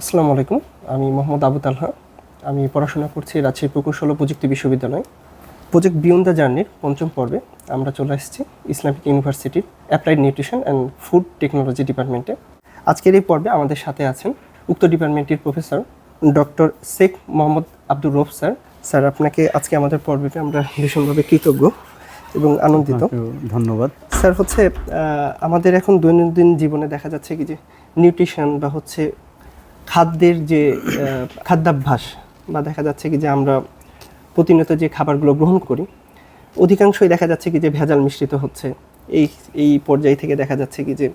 আসসালামু আলাইকুম। আমি মোহাম্মদ আবু তালহা। আমি পড়াশোনা করছি রাজশাহী প্রকৌশল ও প্রযুক্তি বিশ্ববিদ্যালয়। প্রজেক্ট বিয়ন্ড দ্য জার্নির পঞ্চম পর্বে আমরা চলে এসেছি ইসলামিক ইউনিভার্সিটির applied nutrition and food technology ডিপার্টমেন্টে। আজকের এই পর্বে আমাদের সাথে আছেন উক্ত ডিপার্টমেন্টের professor doctor Sheikh Mohammad Abdur Rouf sir. Sir, আপনাকে আজকে আমাদের পর্বে আমরা ভীষণভাবে কৃতজ্ঞ এবং আনন্দিত। ধন্যবাদ। স্যার, আমাদের এখন দৈনন্দিন জীবনে দেখা যাচ্ছে কি যে নিউট্রিশন বা খাদ্যের যে খাদ্যাভ্যাস বা দেখা যাচ্ছে কি যে আমরা প্রতিনিয়ত যে খাবারগুলো গ্রহণ করি অধিকাংশই দেখা যাচ্ছে কি যে ভেজাল মিশ্রিত হচ্ছে। এই এই পর্যায় থেকে দেখা যাচ্ছে কি যে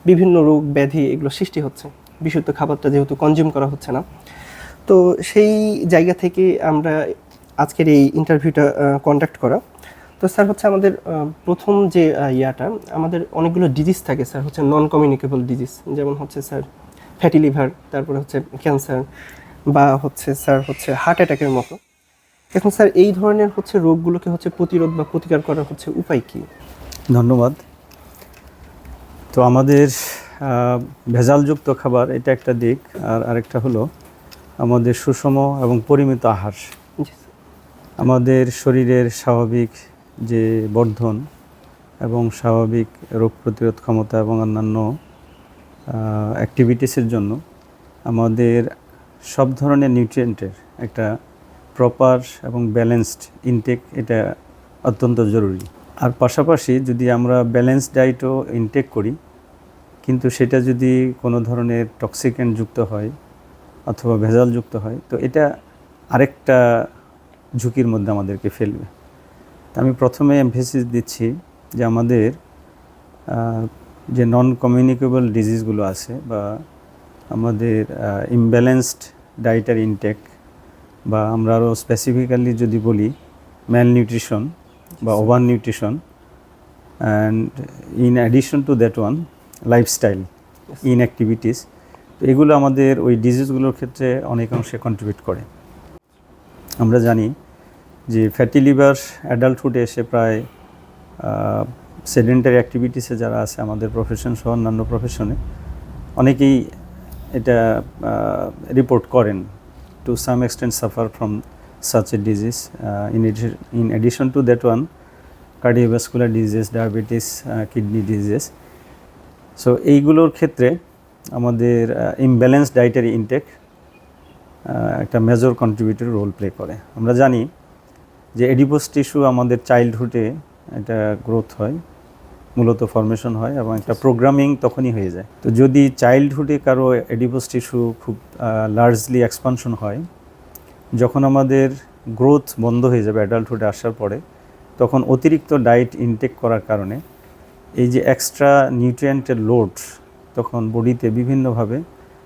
বিভিন্ন রোগ ব্যাধি এগুলো সৃষ্টি হচ্ছে, বিশুদ্ধ খাবারটা যেহেতু কনজিউম করা হচ্ছে না। তো সেই জায়গা থেকে আমরা আজকের এই ইন্টারভিউটা কন্ডাক্ট করা। তো স্যার, আমাদের প্রথম যে আমাদের অনেকগুলো ডিজিজ থাকে স্যার, নন কমিউনিকেবল ডিজিজ, যেমন স্যার ফ্যাটি লিভার, তারপরে ক্যান্সার বা স্যার হার্ট অ্যাটাকের মতো। এখন স্যার এই ধরনের রোগগুলোকে প্রতিরোধ বা প্রতিকার করার উপায় কি? ধন্যবাদ। তো আমাদের ভেজালযুক্ত খাবার এটা একটা দিক, আর আরেকটা হলো আমাদের সুষম এবং পরিমিত আহার। আমাদের শরীরের স্বাভাবিক যে বর্ধন এবং স্বাভাবিক রোগ প্রতিরোধ ক্ষমতা এবং অন্যান্য অ্যাক্টিভিটিসের জন্য আমাদের সব ধরনের নিউট্রিয়েন্টের একটা প্রপার এবং ব্যালেন্সড ইনটেক এটা অত্যন্ত জরুরি। আর পাশাপাশি যদি আমরা ব্যালেন্সড ডায়েটও ইনটেক করি, কিন্তু সেটা যদি কোনো ধরনের টক্সিক্যান্ট যুক্ত হয় অথবা ভেজালযুক্ত হয়, তো এটা আরেকটা ঝুঁকির মধ্যে আমাদেরকে ফেলবে। আমি প্রথমে এমফেসিস দিচ্ছি যে আমাদের যে নন কমিউনিকেবল ডিজিজগুলো আছে বা আমাদের ইমব্যালেন্সড ডায়েটারি ইনটেক, বা আমরা আরও স্পেসিফিক্যালি যদি বলি ম্যাল নিউট্রিশন বা overnutrition, and in addition to that one lifestyle inactivities, তো এগুলো আমাদের ওই ডিজিজগুলোর ক্ষেত্রে অনেকাংশে কন্ট্রিবিউট করে। আমরা জানি যে ফ্যাটি লিভার অ্যাডাল্টহুডে এসে প্রায় সেডেন্টারি অ্যাক্টিভিটিসে যারা আছে আমাদের প্রফেশন সহ অন্যান্য প্রফেশনে অনেকেই এটা রিপোর্ট করেন to some extent suffer from such a disease. In addition to that one, cardiovascular disease, diabetes, kidney disease. So এইগুলোর ক্ষেত্রে আমাদের ইমব্যালেন্স ডায়েটারি ইনটেক একটা মেজর কন্ট্রিবিউটর রোল প্লে করে। আমরা জানি যে এডিপোস টিস্যু আমাদের চাইল্ডহুডে এটা গ্রোথ হয়, মূলত ফর্মেশন হয় এবং একটা প্রোগ্রামিং তখনই হয়ে যায়। তো যদি চাইল্ডহুডে কারো এডিপোস টিস্যু খুব লার্জলি এক্সপানশন হয়, যখন আমাদের গ্রোথ বন্ধ হয়ে যাবে অ্যাডাল্টহুডে আসার পরে, তখন অতিরিক্ত ডায়েট ইনটেক করার কারণে এই যে এক্সট্রা নিউট্রিয়েন্টের লোড তখন বডিতে বিভিন্নভাবে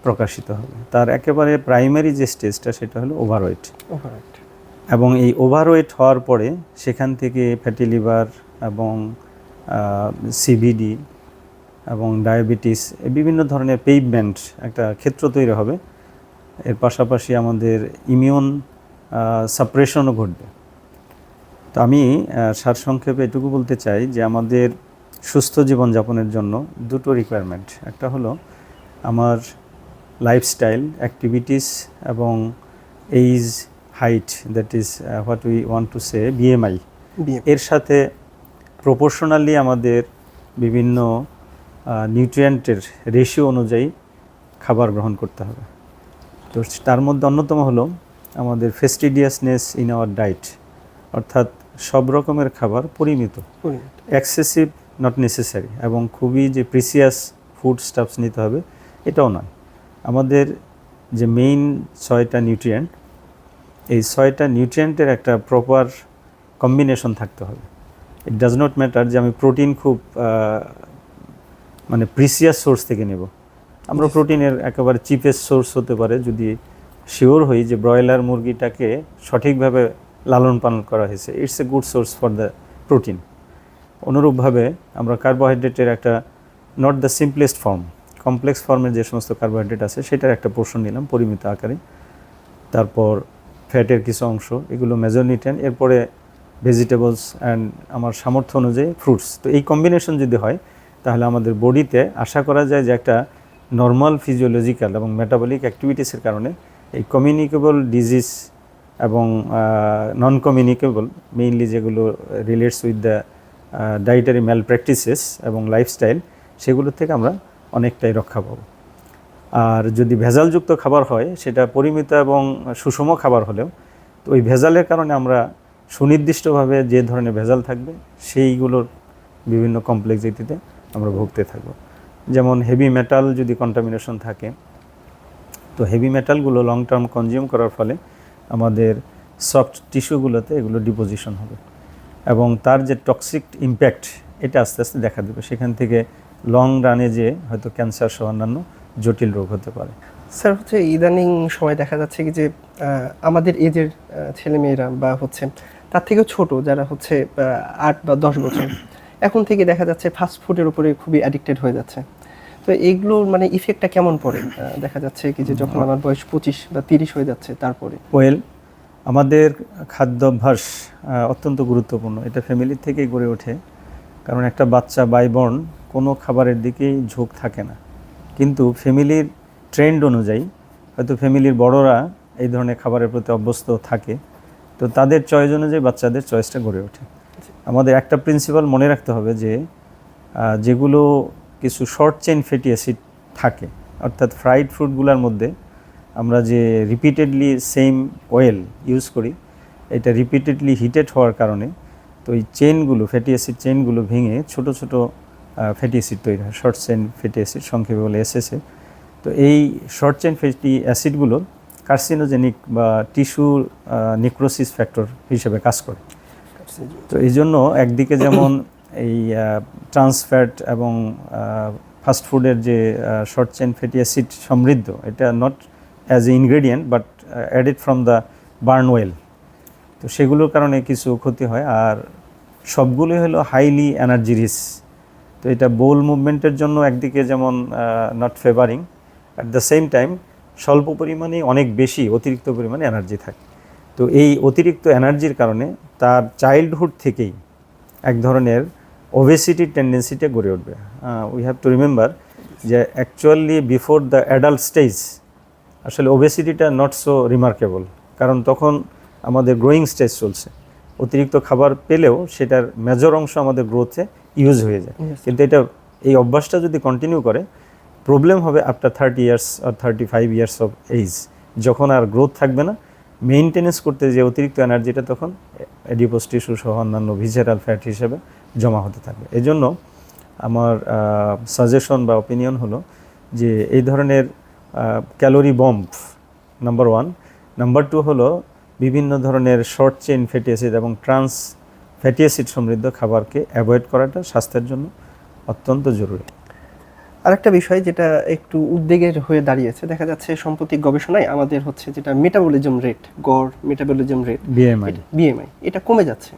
প্রকাশিত হবে। তার একেবারে প্রাইমারি যে স্টেজটা সেটা হলো ওভারওয়েট। এবং এই ওভারওয়েট হওয়ার পরে সেখান থেকে ফ্যাটি লিভার এবং সিভিডি এবং ডায়াবেটিস, বিভিন্ন ধরনের পেইভমেন্ট একটা ক্ষেত্র তৈরি হবে। এর পাশাপাশি আমাদের ইমিউন সাপ্রেশনও ঘটবে। তো আমি সারসংক্ষেপে এটুকু বলতে চাই যে আমাদের সুস্থ জীবনযাপনের জন্য দুটো রিকোয়ারমেন্ট, একটা হলো আমার লাইফস্টাইল অ্যাক্টিভিটিস এবং age height, that is what we want to say BMI, এর সাথে প্রপোর্শনালি আমাদের বিভিন্ন নিউট্রিয়েন্টের রেশিও অনুযায়ী খাবার গ্রহণ করতে হবে। তো তার মধ্যে অন্যতম হলো আমাদের ফেস্টিডিয়াসনেস ইন আওয়ার ডায়েট, অর্থাৎ সব রকমের খাবার পরিমিত, এক্সেসিভ নট নেসেসারি, এবং খুবই যে প্রিসিয়াস ফুড স্টাফস নিতে হবে এটাও নয়। আমাদের যে মেইন 6টা নিউট্রিয়েন্ট, এই 6টা নিউট্রিয়েন্টের একটা প্রপার কম্বিনেশন থাকতে হবে। ইট ডাজ নট ম্যাটার যে আমি প্রোটিন খুব মানে প্রিসিয়াস সোর্স থেকে নেব। আমরা প্রোটিনের একেবারে চিপেস্ট সোর্স হতে পারে যদি শিওর হই যে ব্রয়লার মুরগিটাকে সঠিকভাবে লালন পালন করা হয়েছে, it's a good source for the protein. অনুরূপভাবে আমরা কার্বোহাইড্রেটের একটা not the simplest form, complex ফর্মের যে সমস্ত কার্বোহাইড্রেট আছে সেটার একটা পোর্শন নিলাম পরিমিত আকারে। তারপর ফ্যাটের কিছু অংশ, এগুলো মেজর নিউট্রিয়েন্ট, এরপরে ভেজিটেবলস অ্যান্ড আমার সামর্থ্য অনুযায়ী ফ্রুটস। তো এই কম্বিনেশন যদি হয় তাহলে আমাদের বডিতে আশা করা যায় যে একটা নর্মাল ফিজিওলজিক্যাল এবং মেটাবলিক অ্যাক্টিভিটিসের কারণে এই কমিউনিকেবল ডিজিজ এবং নন কমিউনিকেবল মেইনলি যেগুলো relates with the dietary malpractices এবং লাইফস্টাইল, সেগুলো থেকে আমরা অনেকটাই রক্ষা পাবো। আর যদি ভেজালযুক্ত খাবার হয়, সেটা পরিমিত এবং সুষম খাবার হলেও, তো ওই ভেজালের কারণে আমরা সুনির্দিষ্টভাবে যে ধরনের ভেজাল থাকবে সেইগুলোর বিভিন্ন কমপ্লেক্সিটিতে আমরা ভুগতে থাকব। যেমন হেভি মেটাল যদি কন্টামিনেশন থাকে, তো হেভি মেটালগুলো লং টার্ম কনজিউম করার ফলে আমাদের সফট টিস্যুগুলোতে এগুলো ডিপোজিশন হবে এবং তার যে টক্সিক ইম্প্যাক্ট এটা আস্তে আস্তে দেখা দেবে। সেখান থেকে লং রানে যে হয়তো ক্যান্সার সহ অন্যান্য জটিল রোগ হতে পারে। স্যার হচ্ছে ইদানিং সময় দেখা যাচ্ছে কি যে আমাদের এজের ছেলেমেয়েরা বা হচ্ছে তার থেকেও ছোট যারা হচ্ছে 8 বা 10 বছর, এখন থেকে দেখা যাচ্ছে ফাস্ট ফুডের উপরে খুবই অ্যাডিক্টেড হয়ে যাচ্ছে। তো এইগুলোর মানে ইফেক্টটা কেমন পড়ে? দেখা যাচ্ছে কি যে যখন আমার বয়স 25 বা 30 হয়ে যাচ্ছে তারপরে। ওয়েল, আমাদের খাদ্যাভ্যাস অত্যন্ত গুরুত্বপূর্ণ। এটা ফ্যামিলির থেকেই গড়ে ওঠে, কারণ একটা বাচ্চা বাইবর্ন কোনো খাবারের দিকেই ঝোঁক থাকে না, কিন্তু ফ্যামিলির ট্রেন্ড অনুযায়ী হয়তো ফ্যামিলির বড়রা এই ধরনের খাবারের প্রতি অভ্যস্ত থাকে, তো তাদের চয়েস অনুযায়ী বাচ্চাদের চয়েসটা গড়ে ওঠে। আমাদের একটা প্রিন্সিপাল মনে রাখতে হবে যে যেগুলো কিছু শর্ট চেইন ফ্যাটি অ্যাসিড থাকে, অর্থাৎ ফ্রাইড ফুডগুলোর মধ্যে আমরা যে রিপিটেডলি সেম অয়েল ইউজ করি, এটা রিপিটেডলি হিটেড হওয়ার কারণে তো এই চেইনগুলো, ফ্যাটি অ্যাসিড চেইনগুলো ভেঙে ছোট ছোট ফ্যাটি অ্যাসিড তৈরি হয়, শর্ট চেইন ফ্যাটি অ্যাসিড, সংক্ষেপে বলে এসএসএ। তো এই শর্ট চেইন ফ্যাটি অ্যাসিডগুলো কার্সিনোজেনিক বা টিস্যু নিক্রোসিস ফ্যাক্টর হিসেবে কাজ করে। তো এই জন্য একদিকে যেমন এই ট্রান্সফ্যাট এবং ফাস্ট ফুডের যে শর্ট চেইন ফ্যাটি অ্যাসিড সমৃদ্ধ, এটা not as a ingredient but added from the burn oil, তো সেগুলোর কারণে কিছু ক্ষতি হয়। আর সবগুলোই হলো হাইলি এনার্জি রিচ, তো এটা বোল মুভমেন্টের জন্য একদিকে যেমন not favouring, at the same time স্বল্প পরিমাণে অনেক বেশি অতিরিক্ত পরিমাণে এনার্জি থাকে। তো এই অতিরিক্ত এনার্জির কারণে তার চাইল্ডহুড থেকেই এক ধরনের ওবেসিটির টেন্ডেন্সিটা গড়ে উঠবে। উই হ্যাভ টু রিমেম্বার যে actually before the adult stage আসলে ওবেসিটিটা নট সো রিমার্কেবল, কারণ তখন আমাদের গ্রোয়িং স্টেজ চলছে, অতিরিক্ত খাবার পেলেও সেটার মেজর অংশ আমাদের গ্রোথে ইউজ হয়ে যায়। কিন্তু এটা এই অভ্যাসটা যদি কন্টিনিউ করে, প্রবলেম হবে আফটার 30 ইয়ার্স আর 35 ইয়ার্স অফ এজ, যখন আর গ্রোথ থাকবে না, মেইনটেনেন্স করতে যে অতিরিক্ত এনার্জিটা তখন অ্যাডিপোজ টিস্যু সহ অন্যান্য ভিসেরাল ফ্যাট হিসেবে জমা হতে থাকবে। এই জন্য আমার সাজেশন বা অপিনিয়ন হলো যে এই ধরনের ক্যালোরি বম্ব নাম্বার 1, নাম্বার 2 হলো বিভিন্ন ধরনের শর্ট চেইন ফ্যাটি অ্যাসিড এবং ট্রান্স ফ্যাটি অ্যাসিড সমৃদ্ধ খাবারকে অ্যাভয়েড করাটা স্বাস্থ্যের জন্য অত্যন্ত জরুরি। আরেকটা বিষয় যেটা একটু উদ্বেগের হয়ে দাঁড়িয়েছে, দেখা যাচ্ছে সাম্প্রতিক গবেষণায় আমাদের হচ্ছে যেটা মেটাবলিজম রেট, গড় মেটাবলিজম রেট, বিএমআই, এটা কমে যাচ্ছে।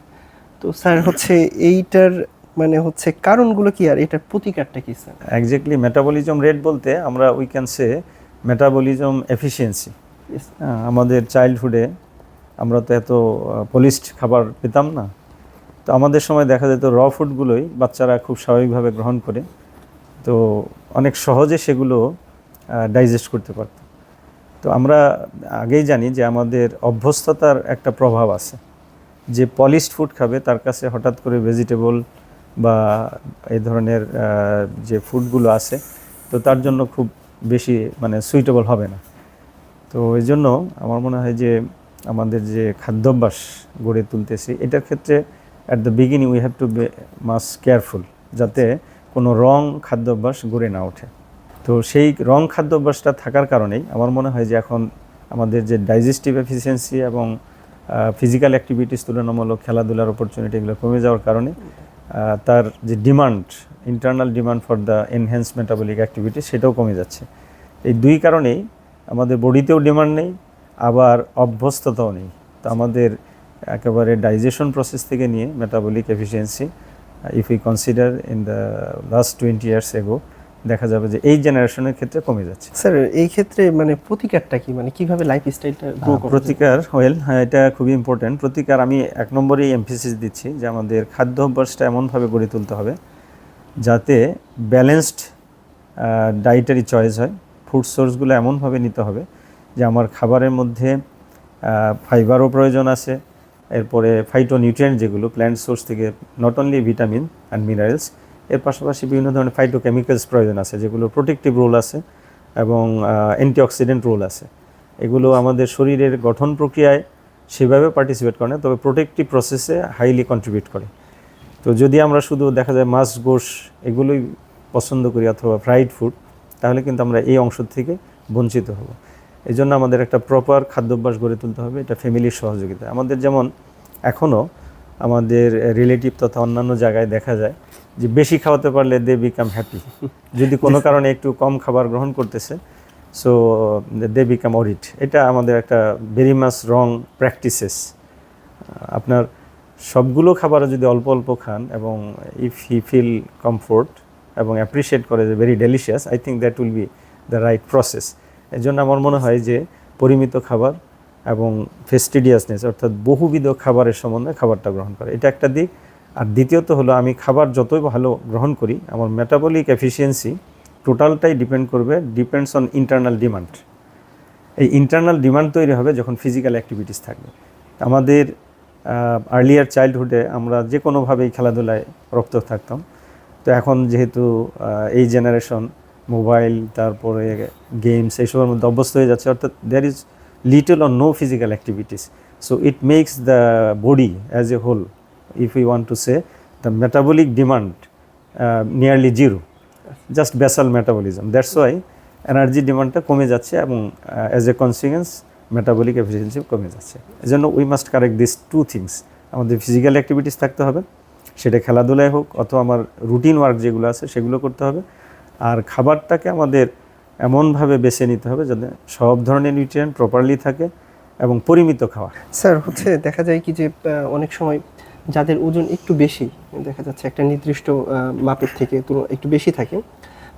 তো স্যার হচ্ছে এইটার মানে হচ্ছে কারণগুলো কি আর এটার প্রতিকারটা কি স্যার? এক্স্যাক্টলি মেটাবলিজম রেট বলতে আমরা we can say metabolism efficiency. আমাদের চাইল্ডহুডে আমরা তো এত পলিশড খাবার পেতাম না, তো আমাদের সময় দেখা যেত র ফুডগুলোই বাচ্চারা খুব স্বাভাবিকভাবে গ্রহণ করে, তো অনেক সহজে সেগুলো ডাইজেস্ট করতে পারত। তো আমরা আগেই জানি যে আমাদের অভ্যস্ততার একটা প্রভাব আছে, যে পলিশড ফুড খাবে তার কাছে হঠাৎ করে ভেজিটেবল বা এই ধরনের যে ফুডগুলো আছে, তো তার জন্য খুব বেশি মানে সুইটেবল হবে না। তো এই জন্য আমার মনে হয় যে আমাদের যে খাদ্যাভ্যাস গড়ে তুলতেছি, এটার ক্ষেত্রে at the beginning we have to be must careful, যাতে কোনো রং খাদ্যাভ্যাস গড়ে না ওঠে। তো সেই রং খাদ্যাভ্যাসটা থাকার কারণেই আমার মনে হয় যে এখন আমাদের যে ডাইজেস্টিভ এফিসিয়েন্সি এবং ফিজিক্যাল অ্যাক্টিভিটিস তুলনামূলক খেলাধুলার অপরচুনিটি এগুলো কমে যাওয়ার কারণে তার যে demand, internal demand for the enhance metabolic activity, সেটাও কমে যাচ্ছে। এই দুই কারণেই আমাদের বডিতেও ডিমান্ড নেই, আবার অভ্যস্ততাও নেই। তো আমাদের একেবারে ডাইজেশন প্রসেস থেকে নিয়ে metabolic efficiency, if we consider in the last 20 years ago, দেখা যাবে যে এই জেনারেশনের ক্ষেত্রে কমে যাচ্ছে। স্যার এই ক্ষেত্রে মানে প্রতিকারটা কি, মানে কিভাবে লাইফস্টাইলটা গ্রো করব? প্রতিকার, হ্যাঁ, এটা খুবই ইম্পর্টেন্ট। প্রতিকার আমি 1 নম্বরেই এমফেসিস দিচ্ছি যে আমাদের খাদ্য অভ্যাসটা এমনভাবে গড়ে তুলতে হবে যাতে ব্যালেন্সড ডায়েটারি চয়েস হয়। ফুড সোর্সগুলো এমনভাবে নিতে হবে যে আমার খাবারের মধ্যে ফাইবারও প্রয়োজন আছে, এরপরে ফাইটোনিউট্রিয়েন্ট যেগুলো প্ল্যান্ট সোর্স থেকে, not only vitamin and minerals, এর পাশাপাশি বিভিন্ন ধরনের ফাইটোকেমিক্যালস প্রয়োজন আছে যেগুলো প্রোটেক্টিভ রোল আছে এবং অ্যান্টিঅক্সিডেন্ট রোল আছে। এগুলো আমাদের শরীরের গঠন প্রক্রিয়ায় সেভাবে পার্টিসিপেট করে না, তবে প্রোটেক্টিভ প্রসেসে হাইলি কন্ট্রিবিউট করে। তো যদি আমরা শুধু দেখা যায় মাছ, গোশ এগুলোই পছন্দ করি অথবা ফ্রাইড ফুড, তাহলে কিন্তু আমরা এই অংশ থেকে বঞ্চিত হব। এই জন্য আমাদের একটা প্রপার খাদ্যাভ্যাস গড়ে তুলতে হবে, এটা ফ্যামিলির সহযোগিতা। আমাদের যেমন এখনও আমাদের রিলেটিভ তথা অন্যান্য জায়গায় দেখা যায় যে বেশি খাওয়াতে পারলে দে বিকাম হ্যাপি, যদি কোনো কারণে একটু কম খাবার গ্রহণ করতেছে সো দে বিকাম অরিড। এটা আমাদের একটা ভেরি মাচ রং প্র্যাকটিসেস। আপনার সবগুলো খাবারও যদি অল্প অল্প খান এবং ইফ হি ফিল কমফোর্ট এবং অ্যাপ্রিসিয়েট করে যে very delicious, I think that will be the right process. এই জন্য আমার মনে হয় যে পরিমিত খাবার এবং ফেস্টিডিয়াসনেস অর্থাৎ বহুবিধ খাবারের সমন্বয়ে খাবারটা গ্রহণ করে, এটা একটা দিক। আর দ্বিতীয়ত হলো আমি খাবার যতই ভালো গ্রহণ করি আমার মেটাবলিক এফিসিয়েন্সি টোটালটাই ডিপেন্ডস অন ইন্টারনাল ডিমান্ড। এই ইন্টারনাল ডিমান্ড তৈরি হবে যখন ফিজিক্যাল অ্যাক্টিভিটিস থাকবে। আমাদের আর্লিয়ার চাইল্ডহুডে আমরা যে কোনোভাবেই খেলাধুলায় রপ্ত থাকতাম, তো এখন যেহেতু এই জেনারেশন মোবাইল তারপরে গেমস এইসবের মধ্যে অভ্যস্ত হয়ে যাচ্ছে, অর্থাৎ there is little or no physical activities, so it makes the body as a whole, if we want to say, the metabolic demand nearly zero, just basal metabolism. That's why energy ডিমান্ডটা কমে যাচ্ছে এবং as a consequence metabolic efficiency কমে যাচ্ছে। এই জন্য we must correct this two things. আমাদের physical activities থাকতে হবে, সেটা খেলাধুলায় হোক অথবা আমার রুটিন ওয়ার্ক যেগুলো আছে সেগুলো করতে হবে। আর খাবারটাকে আমাদের এমনভাবে বেছে নিতে হবে যাতে সব ধরনের নিউট্রিয়েন্ট প্রপারলি থাকে এবং পরিমিত খাওয়া। স্যার হচ্ছে দেখা যায় কি যে অনেক সময় যাদের ওজন একটু বেশি দেখা যাচ্ছে একটা নির্দিষ্ট মাপের থেকে একটু বেশি থাকে,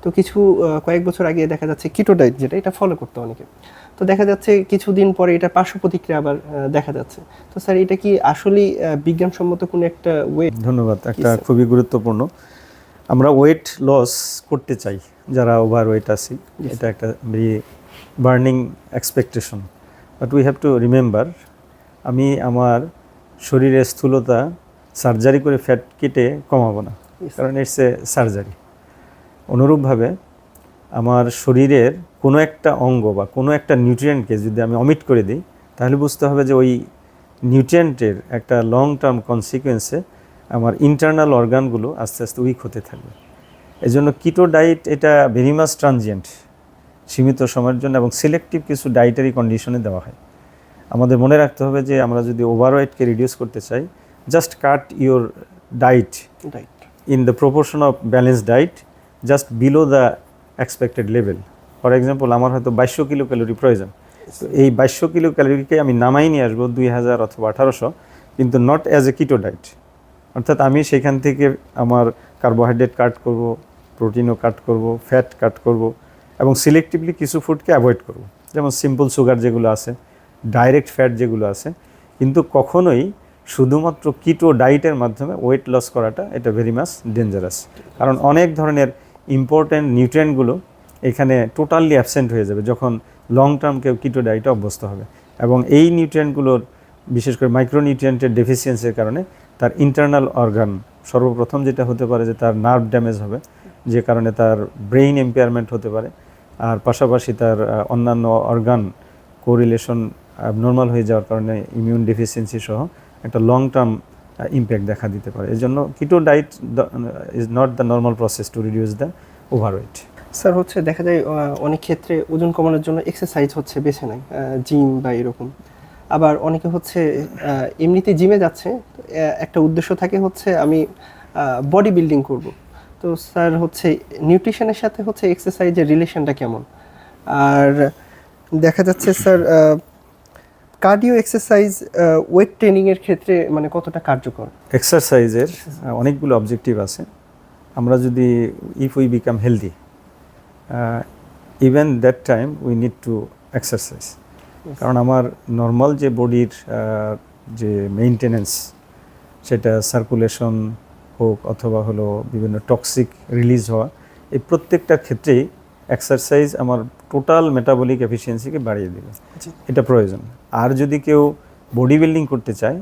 তো কিছু কয়েক বছর আগে দেখা যাচ্ছে কিটো ডায়েট যেটা এটা ফলো করতে অনেকে, তো দেখা যাচ্ছে কিছুদিন পরে এটা পার্শ্ব প্রতিক্রিয়া আবার দেখা যাচ্ছে। তো স্যার এটা কি আসলেই বিজ্ঞানসম্মত কোনো একটা ওয়ে? ধন্যবাদ, একটা খুবই গুরুত্বপূর্ণ। আমরা ওয়েট লস করতে চাই যারা ওভার ওয়েট আছি, এটা একটা very burning expectation, but we have to remember আমি আমার শরীরের স্থূলতা সার্জারি করে ফ্যাট কেটে কমাবো না, কারণ ইটস এ সার্জারি। অনুরূপভাবে আমার শরীরের কোনো একটা অঙ্গ বা কোনো একটা নিউট্রিয়েন্টকে যদি আমি অমিট করে দিই, তাহলে বুঝতে হবে যে ওই নিউট্রিয়েন্টের একটা লং টার্ম কনসিকুয়েন্সে আমার ইন্টারনাল অর্গানগুলো আস্তে আস্তে উইক হতে থাকবে। এই জন্য কিটো ডায়েট এটা ভেরি মাচ ট্রানজিয়েন্ট, সীমিত সময়ের জন্য এবং সিলেক্টিভ কিছু ডায়েটারি কন্ডিশনে দেওয়া হয়। আমাদের মনে রাখতে হবে যে আমরা যদি ওভারওয়েটকে রিডিউস করতে চাই, just cut your died in the proportion of balance diet just below the expected level. For example আমার হয়তো 2200 কিলো ক্যালোরি প্রয়োজন, তো এই 2200 কিলো ক্যালোরিকে আমি নামাই নিয়ে আসবো 2000 অথবা 1800, কিন্তু not as a keto diet. অর্থাৎ আমি সেখান থেকে আমার কার্বোহাইড্রেট কাট করব, প্রোটিনও কাট করব, ফ্যাট কাট করব এবং সিলেক্টিভলি কিছু ফুডকে অ্যাভয়েড করব, যেমন সিম্পল সুগার যেগুলো আছে, ডাইরেক্ট ফ্যাট যেগুলো আছে। কিন্তু কখনোই শুধুমাত্র কিটো ডায়েটের মাধ্যমে ওয়েট লস করাটা এটা ভেরি মাচ ডেঞ্জারাস, কারণ অনেক ধরনের ইম্পর্ট্যান্ট নিউট্রিয়েন্টগুলো এখানে টোটালি অ্যাবসেন্ট হয়ে যাবে যখন লং টার্ম কেউ কিটো ডায়েটে অভ্যস্ত হবে। এবং এই নিউট্রিয়েন্টগুলোর বিশেষ করে মাইক্রোনিউট্রিয়েন্টের ডেফিসিয়েন্সির কারণে তার ইন্টারনাল অর্গান সর্বপ্রথম যেটা হতে পারে যে তার নার্ভ ড্যামেজ হবে, যে কারণে তার ব্রেইন এম্পেয়ারমেন্ট হতে পারে, আর পাশাপাশি তার অন্যান্য অর্গান কোরিলেশন অ্যাবনর্মাল হয়ে যাওয়ার কারণে ইমিউন ডেফিসিয়েন্সি সহ একটা লং টার্ম ইম্প্যাক্ট দেখা দিতে পারে। এই জন্য keto diet is not the normal process to reduce the overweight. Sir হচ্ছে দেখা যায় অনেক ক্ষেত্রে ওজন কমানোর জন্য এক্সারসাইজ হচ্ছে বেছে নেয়, জিম বা এরকম। আবার অনেকে হচ্ছে এমনিতে জিমে যাচ্ছে, একটা উদ্দেশ্য থাকে হচ্ছে আমি বডি বিল্ডিং করব। তো স্যার হচ্ছে নিউট্রিশনের সাথে হচ্ছে এক্সারসাইজের রিলেশনটা কেমন? আর দেখা যাচ্ছে স্যার কার্ডিও এক্সারসাইজ ওয়েট ট্রেনিংয়ের ক্ষেত্রে মানে কতটা কার্যকর? এক্সারসাইজের অনেকগুলো অবজেক্টিভ আছে। আমরা যদি if we become healthy, even that time we need to exercise, কারণ আমার নর্মাল যে বডির যে মেইনটেনেন্স, সেটা সার্কুলেশন হোক অথবা হলো বিভিন্ন টক্সিক রিলিজ হওয়া, এই প্রত্যেকটার ক্ষেত্রেই এক্সারসাইজ আমার টোটাল মেটাবলিক এফিসিয়েন্সিকে বাড়িয়ে দেবে, এটা প্রয়োজন। আর যদি কেউ বডি বিল্ডিং করতে চায়,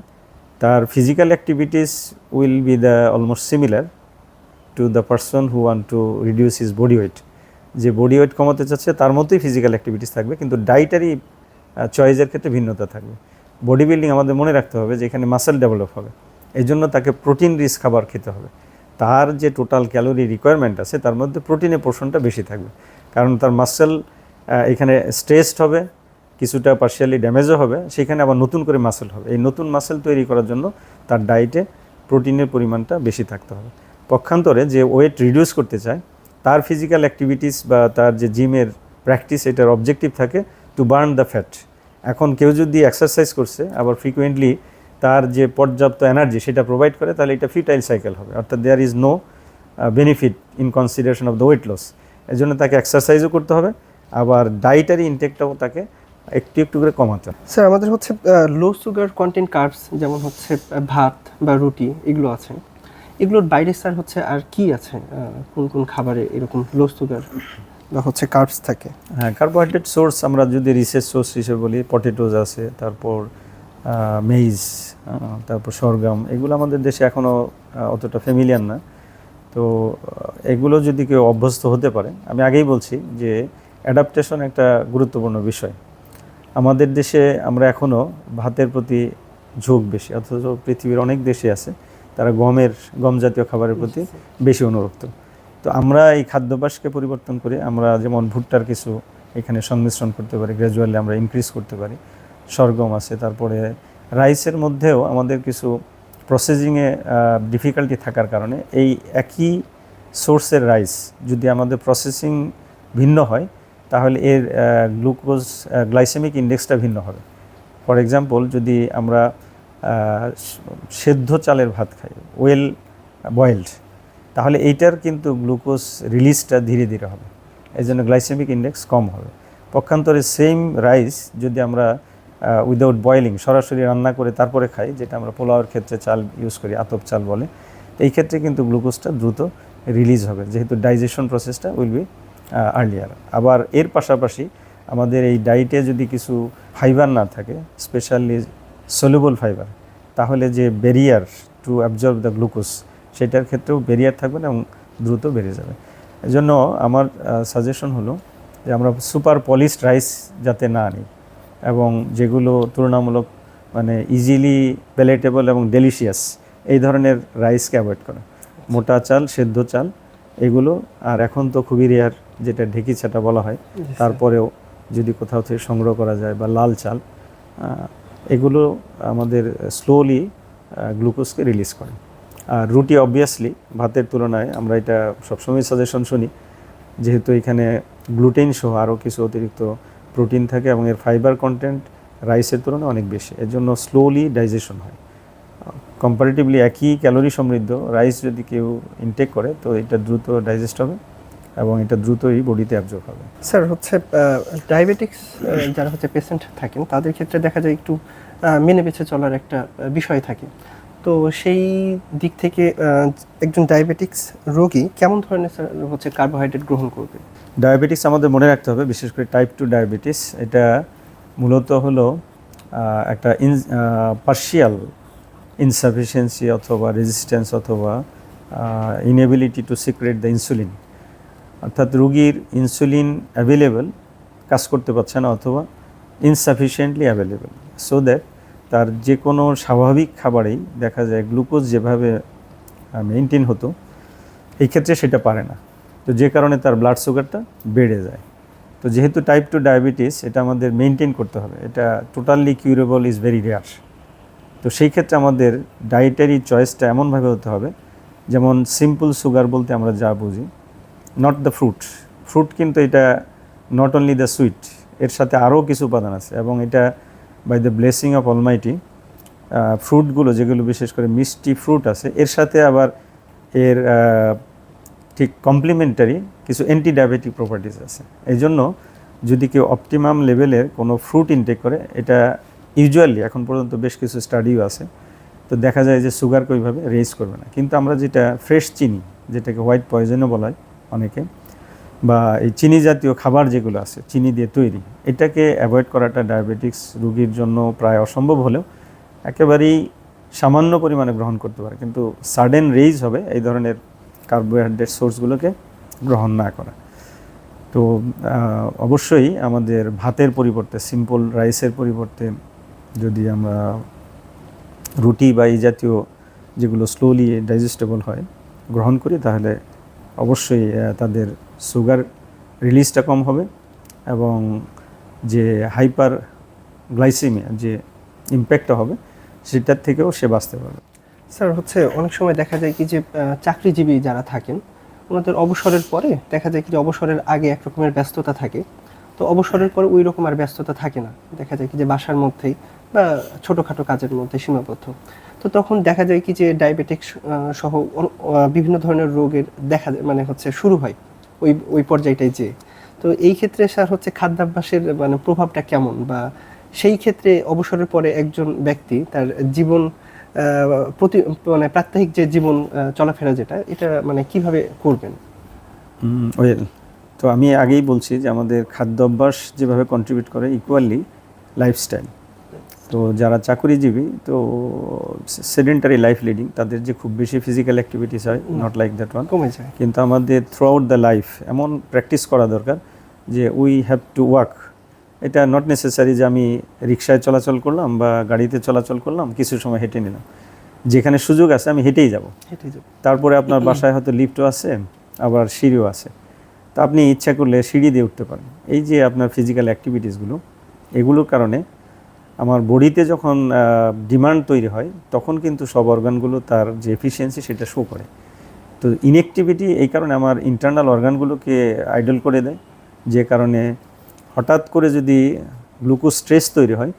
তার physical activities will be the almost similar to the person who want to reduce his body weight. যে বডি ওয়েট কমাতে চাচ্ছে তার মতোই ফিজিক্যাল অ্যাক্টিভিটিস থাকবে, কিন্তু ডায়েটারি চয়েসের ক্ষেত্রে ভিন্নতা থাকবে। বডি বিল্ডিং আমাদের মনে রাখতে হবে যে এখানে মাসেল ডেভেলপ হবে, এই জন্য তাকে প্রোটিন রিচ খাবার খেতে হবে। তার যে টোটাল ক্যালোরি রিকোয়ারমেন্ট আছে তার মধ্যে প্রোটিনের পোর্শনটা বেশি থাকবে, কারণ তার মাসেল এখানে স্ট্রেসড হবে, কিছুটা পার্শিয়ালি ড্যামেজও হবে, সেখানে আবার নতুন করে মাসেল হবে। এই নতুন মাসেল তৈরি করার জন্য তার ডায়েটে প্রোটিনের পরিমাণটা বেশি থাকতে হবে। পক্ষান্তরে যে ওয়েট রিডিউস করতে চায়, তার ফিজিক্যাল অ্যাক্টিভিটিস বা তার যে জিমের প্র্যাকটিস, এটার অবজেক্টিভ থাকে টু বার্ন দ্য ফ্যাট। এখন কেউ যদি এক্সারসাইজ করছে আবার ফ্রিকুয়েন্টলি তার যে পর্যাপ্ত এনার্জি সেটা প্রোভাইড করে, তাহলে এটা ফিটাইল সাইকেল হবে, অর্থাৎ there is no benefit in consideration of the weight loss. এই জন্য তাকে এক্সারসাইজও করতে হবে, আবার ডায়েটারি ইনটেকটাও তাকে একটু একটু করে কমাতে হবে। স্যার আমাদের হচ্ছে লো সুগার কন্টেন্ট কার্বস, যেমন হচ্ছে ভাত বা রুটি, এগুলো আছে। এগুলোর বাইরে স্যার হচ্ছে আর কি আছে, কোন কোন খাবারে এরকম লো সুগার বা হচ্ছে কার্বস থাকে? হ্যাঁ, কার্বোহাইড্রেট সোর্স আমরা যদি রিসেস সোর্স হিসেবে বলি, পটেটোজ আছে, তারপর মেইজ, তারপর সরগম, এগুলো আমাদের দেশে এখনও অতটা ফ্যামিলিয়ার না। তো এগুলো যদি কেউ অভ্যস্ত হতে পারে, আমি আগেই বলছি যে অ্যাডাপ্টেশন একটা গুরুত্বপূর্ণ বিষয়। আমাদের দেশে আমরা এখনও ভাতের প্রতি ঝোঁক বেশি, অথচ পৃথিবীর অনেক দেশে আছে তারা গম জাতীয় খাবারের প্রতি বেশি অনুরক্ত। তো আমরা এই খাদ্যাভ্যাসকে পরিবর্তন করে আমরা যেমন ভুট্টার কিছু এখানে সংমিশ্রণ করতে পারি, গ্র্যাজুয়ালি আমরা ইনক্রিজ করতে পারি। সরগম আছে, তারপরে রাইসের মধ্যেও আমাদের কিছু প্রসেসিংয়ে ডিফিকাল্টি থাকার কারণে এই একই সোর্সের রাইস যদি আমাদের প্রসেসিং ভিন্ন হয়, তাহলে এর গ্লুকোজ গ্লাইসেমিক ইন্ডেক্সটা ভিন্ন হবে। ফর এক্সাম্পল, যদি আমরা সেদ্ধ চালের ভাত খাই, ওয়েল বয়েলড, তাহলে এইটার কিন্তু গ্লুকোজ রিলিজটা ধীরে ধীরে হবে, এই জন্য গ্লাইসেমিক ইন্ডেক্স কম হবে। পক্ষান্তরে সেম রাইস যদি আমরা উইদাউট বয়েলিং সরাসরি রান্না করে তারপরে খাই, যেটা আমরা পোলাওয়ের ক্ষেত্রে চাল ইউজ করি, আতপ চাল বলে, এই ক্ষেত্রে কিন্তু গ্লুকোজটা দ্রুত রিলিজ হবে, যেহেতু ডাইজেশন প্রসেসটা উইল বি আর্লিয়ার। আবার এর পাশাপাশি আমাদের এই ডায়েটে যদি কিছু ফাইবার না থাকে, স্পেশালি সলিউবল ফাইবার, তাহলে যে barrier two absorb the glucose, সেটার ক্ষেত্রেও ব্যারিয়ার থাকবে না এবং দ্রুত বেড়ে যাবে। এজন্য আমার সাজেশন হলো যে আমরা সুপার পলিশড রাইস যাতে না আনি, এবং যেগুলো তুলনামূলক মানে ইজিলি প্যালেটেবল এবং ডেলিশিয়াস, এই ধরনের রাইসকে অ্যাভয়েড করা। মোটা চাল, সেদ্ধ চাল, এগুলো। আর এখন তো খুবই রেয়ার যেটা ঢেকি ছাটা বলা হয়, তারপরেও যদি কোথাও থেকে সংগ্রহ করা যায়, বা লাল চাল, এগুলো আমাদের স্লোলি গ্লুকোজকে রিলিজ করে। আর রুটি অবভিয়াসলি ভাতের তুলনায় আমরা এটা সবসময় সাজেশন শুনি, যেহেতু এখানে গ্লুটেন সহ আরও কিছু অতিরিক্ত প্রোটিন থাকে এবং এর ফাইবার কন্টেন্ট রাইসের তুলনায় অনেক বেশি, এর জন্য স্লোলি ডাইজেশন হয়। কম্পারেটিভলি একই ক্যালোরি সমৃদ্ধ রাইস যদি কেউ ইনটেক করে, তো এটা দ্রুত ডাইজেস্ট হবে এবং এটা দ্রুতই বডিতে অ্যাবজর্ব হবে। স্যার হচ্ছে ডায়াবেটিক্স যারা হচ্ছে পেশেন্ট থাকেন, তাদের ক্ষেত্রে দেখা যায় একটু মেনে বেঁচে চলার একটা বিষয় থাকে। তো সেই দিক থেকে একজন ডায়াবেটিক্স রোগী কেমন ধরনের স্যার হচ্ছে কার্বোহাইড্রেট গ্রহণ করবে? ডায়াবেটিস আমাদের মনে রাখতে হবে, বিশেষ করে টাইপ 2 ডায়াবেটিস, এটা মূলত হলো একটা পার্শিয়াল ইনসাফিসিয়েন্সি অথবা রেজিস্ট্যান্স অথবা inability to secret the insulin, অর্থাৎ রোগীর ইনসুলিন অ্যাভেলেবেল, কাজ করতে পারছে না, অথবা ইনসাফিসিয়েন্টলি অ্যাভেলেবেল, সো দ্যাট তার যে কোনো স্বাভাবিক খাবারেই দেখা যায় গ্লুকোজ যেভাবে মেনটেন হতো, এই ক্ষেত্রে সেটা পারে না। তো যে কারণে তার ব্লাড সুগারটা বেড়ে যায়। তো যেহেতু টাইপ 2 ডায়াবেটিস, এটা আমাদের মেনটেন করতে হবে, এটা totally curable is very rare. তো সেই ক্ষেত্রে আমাদের ডায়েটারি চয়েসটা এমনভাবে হতে হবে, যেমন সিম্পল সুগার বলতে আমরা যা বুঝি, নট দ্য ফ্রুট কিন্তু এটা নট অনলি দ্য সুইট, এর সাথে আরও কিছু উপাদান আছে, এবং এটা by the blessing of Almighty ফ্রুটগুলো, যেগুলো বিশেষ করে মিষ্টি ফ্রুট আছে, এর সাথে আবার এর ঠিক কমপ্লিমেন্টারি কিছু অ্যান্টি ডায়াবেটিক প্রপার্টিস আছে। এই জন্য যদি কেউ অপটিমাম লেভেলের কোনো ফ্রুট ইনটেক করে, এটা ইউজুয়ালি এখন পর্যন্ত বেশ কিছু স্টাডিও আছে, তো দেখা যায় যে সুগারকে ওইভাবে রেজ করবে না। কিন্তু আমরা যেটা ফ্রেশ চিনি, যেটাকে হোয়াইট পয়জনও বলা হয় অনেকে, বা এই চিনি জাতীয় খাবার যেগুলো আছে চিনি দিয়ে তৈরি, এটাকে অ্যাভয়েড করাটা ডায়াবেটিক্স রোগীর জন্য প্রায় অসম্ভব হলেও একেবারেই সামান্য পরিমাণে গ্রহণ করতে পারে, কিন্তু সাডেন রেইজ হবে এই ধরনের কার্বোহাইড্রেট সোর্সগুলোকে গ্রহণ না করা। তো অবশ্যই আমাদের ভাতের পরিবর্তে, সিম্পল রাইসের পরিবর্তে যদি আমরা রুটি বা এই জাতীয় যেগুলো স্লোলি ডাইজেস্টেবল হয় গ্রহণ করি, তাহলে অবশ্যই তাদের সুগার রিলিজটা কম হবে এবং যে হাইপার গ্লাইসেমিয়া যে ইম্প্যাক্টটা হবে সেটার থেকেও সে বাঁচতে পারবে। স্যার হচ্ছে অনেক সময় দেখা যায় কি যে চাকরিজীবী যারা থাকেন ওনাদের অবসরের পরে দেখা যায় কি যে অবসরের আগে এক রকমের ব্যস্ততা থাকে, তো অবসরের পরে ওই রকম আর ব্যস্ততা থাকে না, দেখা যায় কি যে বাসার মধ্যেই বা ছোটোখাটো কাজের মধ্যে সীমাবদ্ধ। তো তখন দেখা যায় কি যে ডায়াবেটিক্স সহ বিভিন্ন ধরনের রোগের দেখা যায় মানে হচ্ছে শুরু হয় ওই ওই পর্যায়টায় যে। তো এই ক্ষেত্রে স্যার হচ্ছে খাদ্যাভ্যাসের মানে প্রভাবটা কেমন, বা সেই ক্ষেত্রে অবসরের পরে একজন ব্যক্তি তার জীবন প্রতি মানে প্রাত্যহিক যে জীবন চলাফেরা যেটা এটা মানে কিভাবে করবেন? ওয়েল, তো আমি আগেই বলছি যে আমাদের খাদ্য অভ্যাস যেভাবে কন্ট্রিবিউট করে ইকুয়ালি লাইফস্টাইল। তো যারা চাকরিজীবী, তো সেডেন্টারি লাইফ লিডিং, তাদের যে খুব বেশি ফিজিক্যাল অ্যাক্টিভিটিস হয় নট লাইক দ্যাট ওয়ান, কমে যায়। কিন্তু আমাদের থ্রু আউট দ্য লাইফ এমন প্র্যাকটিস করা দরকার যে উই হ্যাভ টু ওয়াক। এটা নট নেসেসারি যে আমি রিক্সায় চলাচল করলাম বা গাড়িতে চলাচল করলাম, কিছু সময় হেঁটে নিলাম, যেখানে সুযোগ আছে আমি হেঁটেই যাব। তারপরে আপনার বাসায় হয়তো লিফটও আছে, আবার সিঁড়িও আছে, তো আপনি ইচ্ছা করলে সিঁড়ি দিয়ে উঠতে পারেন। এই যে আপনার ফিজিক্যাল অ্যাক্টিভিটিসগুলো, এগুলোর কারণে আমার বডিতে যখন ডিমান্ড তৈরি হয় তখন কিন্তু সব অর্গানগুলো তার যে এফিসিয়েন্সি সেটা শো করে। তো ইনঅ্যাক্টিভিটি এই কারণে আমার ইন্টারনাল অর্গানগুলোকে আইডল করে দেয়, যে কারণে হঠাৎ করে যদি গ্লুকোজ স্ট্রেস তৈরি হয়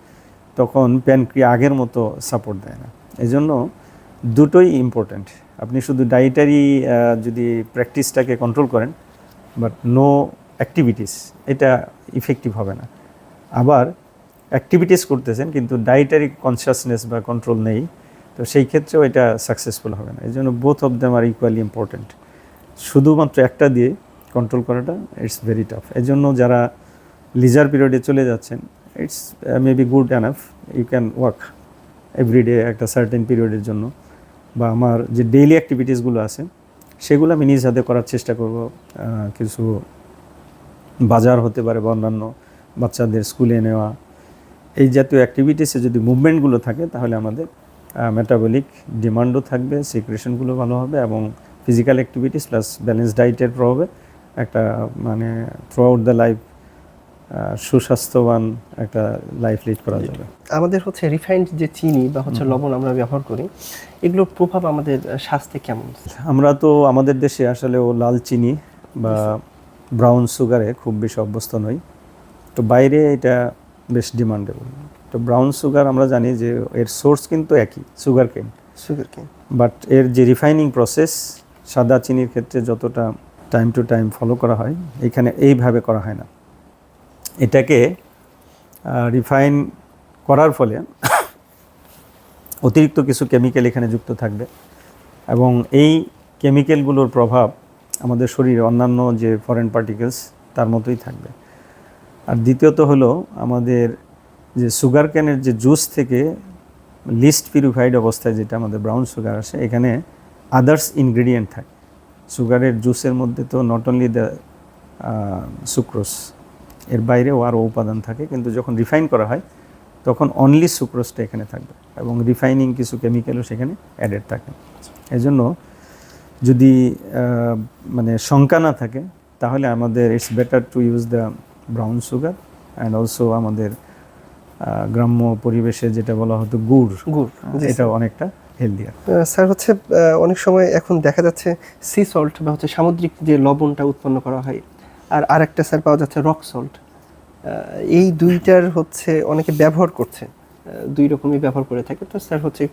তখন প্যানক্রিয়া আগের মতো সাপোর্ট দেয় না। এই জন্য দুটোই ইম্পর্ট্যান্ট। আপনি শুধু ডায়েটারি যদি প্র্যাকটিসটাকে কন্ট্রোল করেন বাট নো অ্যাক্টিভিটিস, এটা ইফেক্টিভ হবে না। আবার অ্যাক্টিভিটিস করতেছেন কিন্তু ডায়েটারি কনসিয়াসনেস বা কন্ট্রোল নেই, তো সেই ক্ষেত্রেও এটা সাকসেসফুল হবে না। এই জন্য both of them are equally important. শুধুমাত্র একটা দিয়ে কন্ট্রোল করাটা ইটস ভেরি টাফ। এই জন্য যারা লিজার পিরিয়ডে চলে যাচ্ছেন, it's maybe good enough, you can work everyday একটা সার্টেন পিরিয়ডের জন্য, বা আমার যে ডেইলি অ্যাক্টিভিটিসগুলো আছে সেগুলো আমি নিজ হাতে করার চেষ্টা করব। কিছু বাজার হতে পারে বা অন্যান্য বাচ্চাদের স্কুলে নেওয়া, এই জাতীয় অ্যাক্টিভিটিসে যদি মুভমেন্টগুলো থাকে তাহলে আমাদের মেটাবলিক ডিমান্ডও থাকবে, সিক্রেশনগুলো ভালো হবে এবং ফিজিক্যাল অ্যাক্টিভিটিস প্লাস ব্যালেন্স ডায়েটের প্রভাবে একটা মানে থ্রু আউট দ্য লাইফ সুস্বাস্থ্যবান একটা লাইফ লিড করা যাবে। আমাদের হচ্ছে রিফাইন্ড যে চিনি বা হচ্ছে লবণ আমরা ব্যবহার করি, এগুলোর প্রভাব আমাদের স্বাস্থ্যে কেমন? আমরা তো আমাদের দেশে আসলে লাল চিনি বা ব্রাউন সুগারে খুব বেশি অভ্যস্ত নই, তো বাইরে এটা বেশ ডিমান্ডেবল। তো ব্রাউন সুগার আমরা জানি যে এর সোর্স কিন্তু একই, সুগার কেন, বাট এর যে রিফাইনিং প্রসেস সাদা চিনির ক্ষেত্রে যতটা টাইম টু টাইম ফলো করা হয়, এখানে এইভাবে করা হয় না। এটাকে রিফাইন করার ফলে অতিরিক্ত কিছু কেমিক্যাল এখানে যুক্ত থাকবে এবং এই কেমিক্যালগুলোর প্রভাব আমাদের শরীরে অন্যান্য যে ফরেন পার্টিকেলস তার মতোই থাকবে। আর দ্বিতীয়ত হলো আমাদের যে সুগার ক্যানের যে জুস থেকে লিস্ট পিউরিফাইড অবস্থায় যেটা আমাদের ব্রাউন সুগার আসে, এখানে আদার্স ইনগ্রেডিয়েন্ট থাকে। সুগারের জুসের মধ্যে তো নট অনলি দ্য সুক্রোজ, এর বাইরেও আরও উপাদান থাকে, কিন্তু যখন রিফাইন করা হয় তখন অনলি সুক্রোজটা এখানে থাকবে এবং রিফাইনিং কিছু কেমিক্যালও সেখানে অ্যাডেড থাকে। এই জন্য যদি মানে শঙ্কা না থাকে তাহলে আমাদের it's better to use the brown sugar and also আমাদের গ্রাম্য পরিবেশে যেটা বলা হতো গুড়, এটা অনেকটা হেলদিয়ার। স্যার হচ্ছে অনেক সময় এখন দেখা যাচ্ছে সি সল্ট বা হচ্ছে সামুদ্রিক যে লবণটা উৎপন্ন করা হয়, আর আরেকটা স্যার পাওয়া যাচ্ছে রক সল্ট। এই দুইটার হচ্ছে অনেকে ব্যবহার করছে, দুই রকমই ব্যবহার করে থাকে। তো স্যার হচ্ছে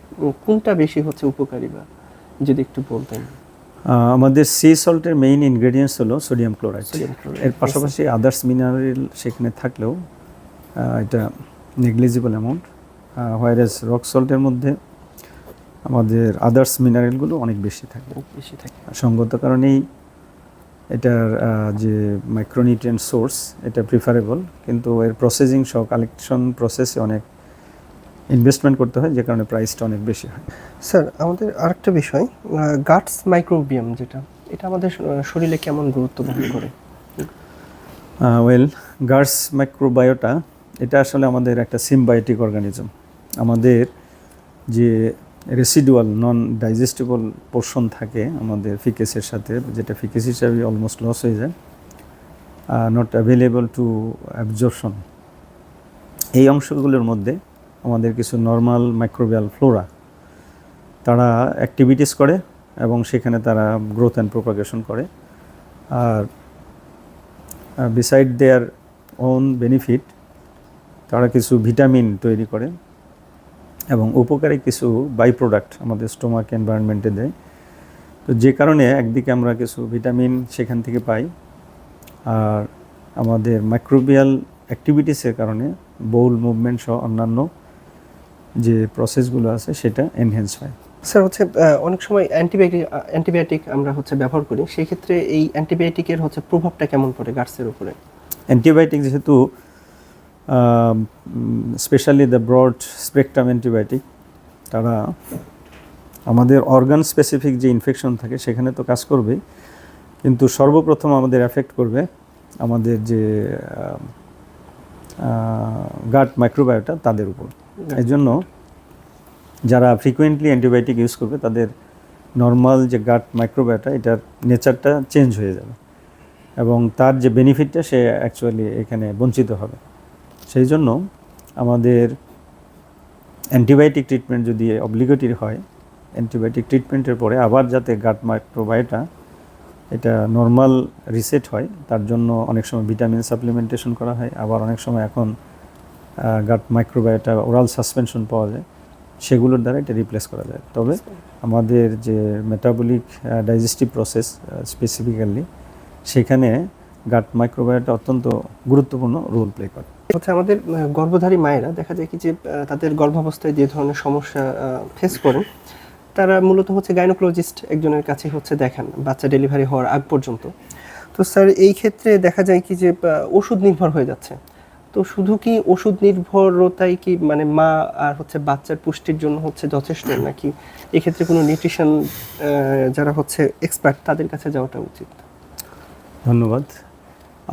কোনটা বেশি হচ্ছে উপকারী, বা যদি একটু বলতেন। আমাদের সি সল্টের মেইন ইনগ্রেডিয়েন্টস হলো সোডিয়াম ক্লোরাইড। এর পাশাপাশি আদার্স মিনারেল সেখানে থাকলেও এটা নেগলিজিবল অ্যামাউন্ট, হোয়ারেজ রক সল্টের মধ্যে আমাদের আদার্স মিনারেলগুলো অনেক বেশি থাকে। সঙ্গত কারণেই এটার যে মাইক্রোনিউট্রিয়েন্ট সোর্স এটা প্রিফারেবল, কিন্তু এর প্রসেসিং সহ কালেকশন প্রসেসে অনেক ইনভেস্টমেন্ট করতে হয়, যে কারণে প্রাইসটা অনেক বেশি হয়। স্যার আমাদের আরেকটা বিষয়, গাটস মাইক্রোবিয়াম যেটা, এটা আমাদের শরীরে কেমন গুরুত্ব বহন করে? ওয়েল, গাটস মাইক্রোবায়োটা এটা আসলে আমাদের একটা সিম্বায়োটিক অর্গানিজম। আমাদের যে রেসিডুয়াল নন ডাইজেস্টেবল পোর্শন থাকে আমাদের ফিকেসের সাথে, যেটা ফিকেস হিসাবে অলমোস্ট লস হয়ে যায়, নট অ্যাভেলেবল টু অ্যাবজর্পশন, এই অংশগুলোর মধ্যে আমাদের কিছু নর্মাল মাইক্রোবিয়াল ফ্লোরা তারা অ্যাক্টিভিটিস করে এবং সেখানে তারা গ্রোথ অ্যান্ড প্রোপাগেশন করে। আর বিসাইড দেয়ার ওন বেনিফিট তারা কিছু ভিটামিন তৈরি করে এবং উপকারী কিছু বাই প্রোডাক্ট আমাদের স্টোমাক এনভায়রনমেন্টে দেয়। তো যে কারণে একদিকে আমরা কিছু ভিটামিন সেখান থেকে পাই, আর আমাদের মাইক্রোবিয়াল অ্যাক্টিভিটিসের কারণে বোল মুভমেন্ট সহ অন্যান্য যে প্রসেসগুলো আছে সেটা এনহ্যান্স হয়। স্যার হচ্ছে অনেক সময় অ্যান্টিবায়োটিক আমরা হচ্ছে ব্যবহার করি, সেই ক্ষেত্রে এই অ্যান্টিবায়োটিকের হচ্ছে প্রভাবটা কেমন পড়ে গাটসের উপরে? অ্যান্টিবায়োটিক যেহেতু specially the broad spectrum antibiotic, তারা আমাদের অর্গান স্পেসিফিক যে ইনফেকশন থাকে সেখানে তো কাজ করবেই, কিন্তু সর্বপ্রথম আমাদের এফেক্ট করবে আমাদের যে গাট মাইক্রোবায়োটা তাদের উপর। এই জন্য যারা ফ্রিকুয়েন্টলি অ্যান্টিবায়োটিক ইউজ করবে তাদের নর্মাল যে গাট মাইক্রোবায়োটা এটার নেচারটা চেঞ্জ হয়ে যাবে এবং তার যে বেনিফিটটা সে অ্যাকচুয়ালি এখানে বঞ্চিত হবে। সেই জন্য আমাদের অ্যান্টিবায়োটিক ট্রিটমেন্ট যদি অব্লিগেটরি হয়, অ্যান্টিবায়োটিক ট্রিটমেন্টের পরে আবার যাতে গাট মাইক্রোবায়োটা এটা নর্মাল রিসেট হয়, তার জন্য অনেক সময় ভিটামিন সাপ্লিমেন্টেশন করা হয়, আবার অনেক সময় এখন গাট মাইক্রোবায়োটা ওরাল সাসপেনশন পাওয়া যায়, সেগুলোর দ্বারা এটা রিপ্লেস করা যায়। তবে আমাদের যে মেটাবলিক ডাইজেস্টিভ প্রসেস স্পেসিফিক্যালি সেখানে গাট মাইক্রোবায়োটা অত্যন্ত গুরুত্বপূর্ণ রোল প্লে করে। হচ্ছে আমাদের গর্ভধারী মায়েরা দেখা যায় কি যে তাদের গর্ভাবস্থায় যে ধরনের সমস্যা ফেস করেন, তারা মূলত হচ্ছে গাইনোকোলজিস্ট একজনের কাছে হচ্ছে দেখান বাচ্চা ডেলিভারি হওয়ার আগ পর্যন্ত। তো স্যার এই ক্ষেত্রে দেখা যায় কি যে ওষুধ নির্ভর হয়ে যাচ্ছে, তো শুধু কি ওষুধ নির্ভরতাই কি মানে মা আর হচ্ছে বাচ্চার পুষ্টির জন্য হচ্ছে যথেষ্ট, নাকি এক্ষেত্রে কোনো নিউট্রিশন যারা হচ্ছে এক্সপার্ট তাদের কাছে যাওয়াটা উচিত? ধন্যবাদ।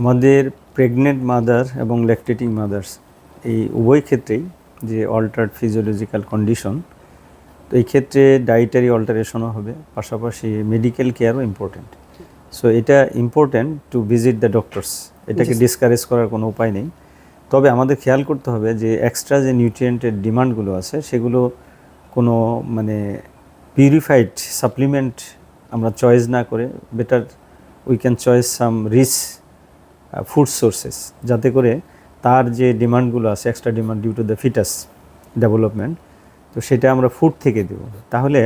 আমাদের প্রেগনেন্ট মাদার এবং ল্যাকটেটিং মাদার্স এই উভয় ক্ষেত্রেই যে অল্টার্ড ফিজিওলজিক্যাল কন্ডিশন, তো এই ক্ষেত্রে ডায়েটারি অল্টারেশনও হবে, পাশাপাশি মেডিকেল কেয়ারও ইম্পর্ট্যান্ট। সো এটা important to visit the doctors, এটাকে ডিসকারেজ করার কোনো উপায় নেই। তবে আমাদের খেয়াল করতে হবে যে এক্সট্রা যে নিউট্রিয়েন্টের ডিমান্ডগুলো আছে সেগুলো কোনো মানে পিউরিফাইড সাপ্লিমেন্ট আমরা চয়েস না করে better we can choice some rich food sources, যাতে করে তার যে ডিমান্ডগুলো আছে extra demand due to the foetus development, তো সেটা আমরা ফুড থেকে দেব। তাহলে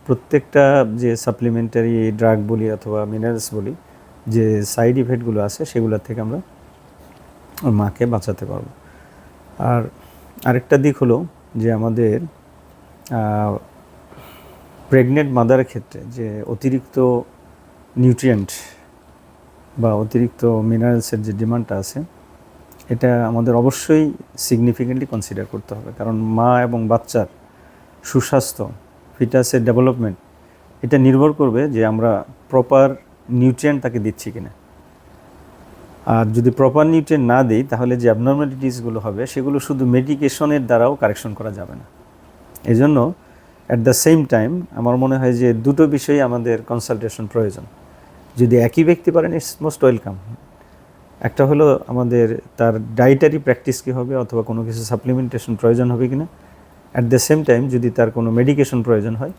প্রত্যেকটা যে সাপ্লিমেন্টারি ড্রাগ বলি অথবা মিনারেলস বলি, যে সাইড ইফেক্টগুলো আছে সেগুলোর থেকে আমরা মাকে বাঁচাতে পারবো। আর আরেকটা দিক হলো যে আমাদের প্রেগনেন্ট মাদারের ক্ষেত্রে যে অতিরিক্ত নিউট্রিয়েন্ট বা অতিরিক্ত মিনারেলসের যে ডিমান্ডটা আছে, এটা আমাদের অবশ্যই সিগনিফিকেন্টলি কনসিডার করতে হবে, কারণ মা এবং বাচ্চার সুস্বাস্থ্য, ফিটাসের ডেভেলপমেন্ট, এটা নির্ভর করবে যে আমরা প্রপার নিউট্রিয়েন্ট তাকে দিচ্ছি কিনা। আর যদি প্রপার নিউট্রিয়েন্ট না দিই তাহলে যে অ্যাবনর্মালিটিসগুলো হবে সেগুলো শুধু মেডিকেশনের দ্বারাও কারেকশন করা যাবে না। এই জন্য অ্যাট দ্য সেম টাইম আমার মনে হয় যে দুটো বিষয়ে আমাদের কনসালটেশন প্রয়োজন। যদি একই ব্যক্তি পারেন ইটস মোস্ট ওয়েলকাম। একটা হলো আমাদের তার ডায়েটারি প্র্যাকটিস কী হবে অথবা কোনো কিছু সাপ্লিমেন্টেশন প্রয়োজন হবে কিনা, অ্যাট দ্য সেম টাইম যদি তার কোনো মেডিকেশন প্রয়োজন হয়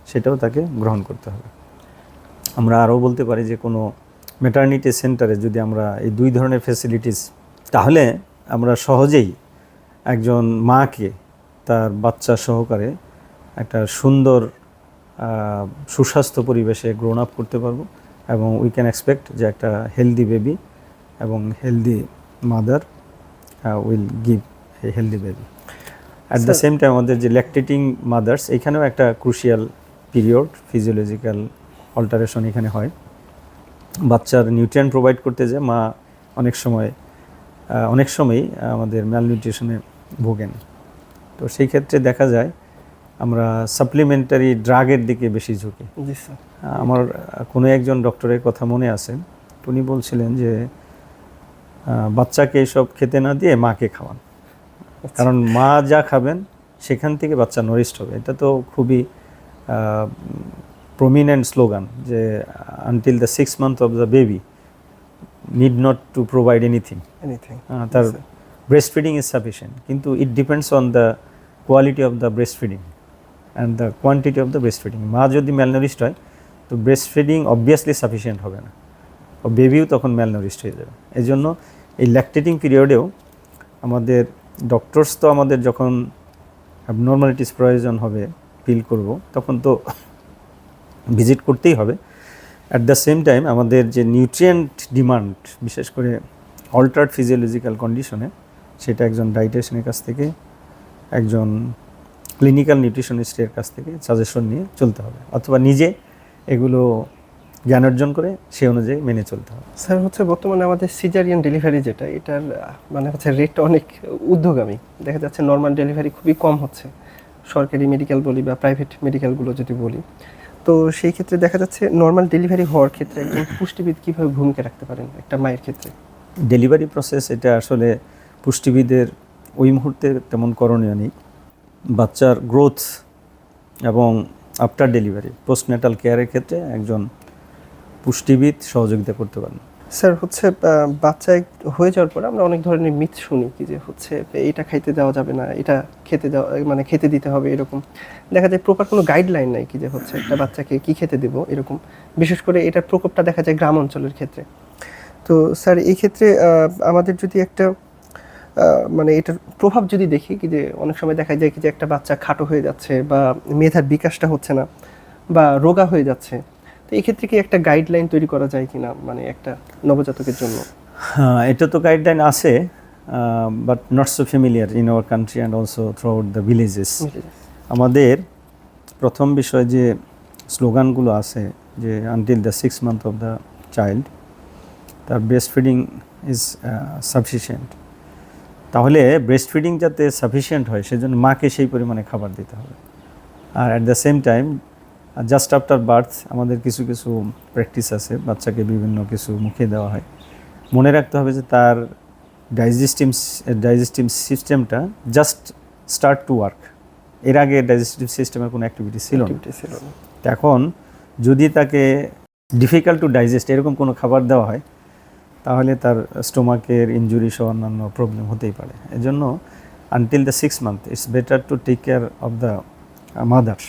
সেটাও তাকে গ্রহণ করতে হবে। আমরা আরও বলতে পারি যে কোনো ম্যাটারনিটি সেন্টারে যদি আমরা এই দুই ধরনের ফ্যাসিলিটিস, তাহলে আমরা সহজেই একজন মাকে তার বাচ্চা সহকারে একটা সুন্দর সুস্বাস্থ্য পরিবেশে গ্রোন আপ করতে পারবো এবং উই ক্যান এক্সপেক্ট যে একটা হেলদি বেবি এবং healthy mother will give a healthy baby. At the same time আমাদের যে ল্যাকটেটিং মাদার্স, এখানেও একটা ক্রুশিয়াল পিরিয়ড ফিজিওলজিক্যাল অল্টারেশন এখানে হয়। বাচ্চার নিউট্রিয়েন্ট প্রোভাইড করতে যায় মা অনেক সময়ই আমাদের ম্যালনিউট্রিশনে ভোগেন। তো সেই ক্ষেত্রে দেখা যায় আমরা সাপ্লিমেন্টারি ড্রাগের দিকে বেশি ঝুঁকি। জি স্যার। আমার কোনো একজন ডক্টরের কথা মনে আছে, উনি বলছিলেন যে বাচ্চাকে এসব খেতে না দিয়ে মাকে খাওয়ান, কারণ মা যা খাবেন সেখান থেকে বাচ্চা নরিস্ট হবে। এটা তো খুবই প্রমিনেন্ট স্লোগান যে until the 6 month of the baby need not to provide anything, তার ব্রেস্ট ফিডিং ইজ সাফিসিয়েন্ট। কিন্তু it depends on the quality of the breast feeding and the quantity of the breast feeding. মা যদি ম্যালনারিস্ট হয় তো breast feeding obviously sufficient হবে না, ও বেবিও তখন ম্যালনারিস্ট হয়ে যাবে। এই জন্য এই ল্যাকটেটিং পিরিয়ডেও আমাদের ডক্টরস তো আমাদের যখন অ্যাবনর্মালিটিস প্রয়োজন হবে ফিল করব তখন তো ভিজিট করতেই হবে। অ্যাট দ্য সেম টাইম আমাদের যে নিউট্রিয়েন্ট ডিমান্ড, বিশেষ করে অল্টার্ড ফিজিওলজিক্যাল কন্ডিশনে, সেটা একজন ডাইটিশিয়ানের কাছ থেকে, একজন ক্লিনিক্যাল নিউট্রিশনিস্টের কাছ থেকে সাজেশন নিয়ে চলতে হবে, অথবা নিজে এগুলো জ্ঞান অর্জন করে সে অনুযায়ী মেনে চলতে হবে। স্যার হচ্ছে বর্তমানে আমাদের সিজারিয়ান ডেলিভারি যেটা, এটার মানে হচ্ছে রেটটা অনেক ঊর্ধ্বগামী। দেখা যাচ্ছে নর্মাল ডেলিভারি খুবই কম হচ্ছে, সরকারি মেডিকেল বলি বা প্রাইভেট মেডিকেলগুলো যদি বলি। তো সেই ক্ষেত্রে দেখা যাচ্ছে নর্মাল ডেলিভারি হওয়ার ক্ষেত্রে একজন পুষ্টিবিদ কীভাবে ভূমিকা রাখতে পারেন একটা মায়ের ক্ষেত্রে? ডেলিভারি প্রসেস এটা আসলে পুষ্টিবিদের ওই মুহূর্তে তেমন করণীয় নেই। বাচ্চার গ্রোথ এবং আফটার ডেলিভারি পোস্টন্যাটাল কেয়ারের ক্ষেত্রে একজন পুষ্টিবিদ সহযোগিতা করতে পারেন। স্যার হচ্ছে বাচ্চা হয়ে যাওয়ার পরে আমরা অনেক ধরনের মিথ শুনি কি যে হচ্ছে এটা খাইতে দেওয়া যাবে না, এটা খেতে দেওয়া মানে খেতে দিতে হবে, এরকম দেখা যায় প্রপার কোনো গাইডলাইন নাই কি যে হচ্ছে একটা বাচ্চাকে কি খেতে দেবো এরকম। বিশেষ করে এটার প্রকোপটা দেখা যায় গ্রাম অঞ্চলের ক্ষেত্রে। তো স্যার এই ক্ষেত্রে আমাদের যদি একটা মানে এটার প্রভাব যদি দেখি কি যে অনেক সময় দেখা যায় কি যে একটা বাচ্চা খাটো হয়ে যাচ্ছে বা মেধার বিকাশটা হচ্ছে না বা রোগা হয়ে যাচ্ছে, তো এই ক্ষেত্রে কি একটা গাইডলাইন তৈরি করা যায় কিনা মানে একটা নবজাতকের জন্য? হ্যাঁ, এটা তো গাইডলাইন আছে, but not so familiar in our country and also throughout the villages. আমাদের প্রথম বিষয় যে স্লোগানগুলো আছে যে until the 6 month of the child তার ব্রেস্ট ফিডিং ইজ সাফিসিয়েন্ট। তাহলে ব্রেস্ট ফিডিং যাতে সাফিসিয়েন্ট হয় সেজন্য মাকে সেই পরিমাণে খাবার দিতে হবে। আর at the same time just after birth আমাদের কিছু কিছু প্র্যাকটিস আছে, বাচ্চাকে বিভিন্ন কিছু মুখে দেওয়া হয়। মনে রাখতে হবে যে তার ডাইজেস্টিভ সিস্টেমটা জাস্ট স্টার্ট টু ওয়ার্ক। এর আগে ডাইজেস্টিভ সিস্টেমের কোনো অ্যাক্টিভিটি ছিল না। এখন যদি তাকে ডিফিকাল্ট টু ডাইজেস্ট এরকম কোনো খাবার দেওয়া হয় তাহলে তার স্টোমাকের ইনজুরি সহ অন্যান্য প্রবলেম হতেই পারে। এজন্য until the 6 month it's better to take care of the mothers.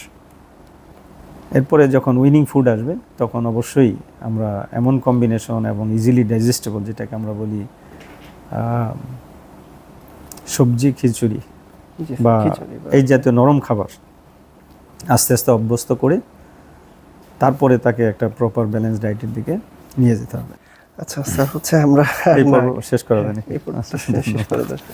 এরপরে যখন উইনিং ফুড আসবে তখন অবশ্যই আমরা এমন কম্বিনেশন এবং ইজিলি ডাইজেস্টেবল, যেটাকে আমরা বলি সবজি খিচুড়ি বা এই জাতীয় নরম খাবার আস্তে আস্তে অভ্যস্ত করে তারপরে তাকে একটা প্রপার ব্যালেন্স ডায়েটের দিকে নিয়ে যেতে হবে। আচ্ছা স্যার হচ্ছে আমরা এই পর্ব শেষ করা যায়নি। এই পর্ব শেষ করা যাবে।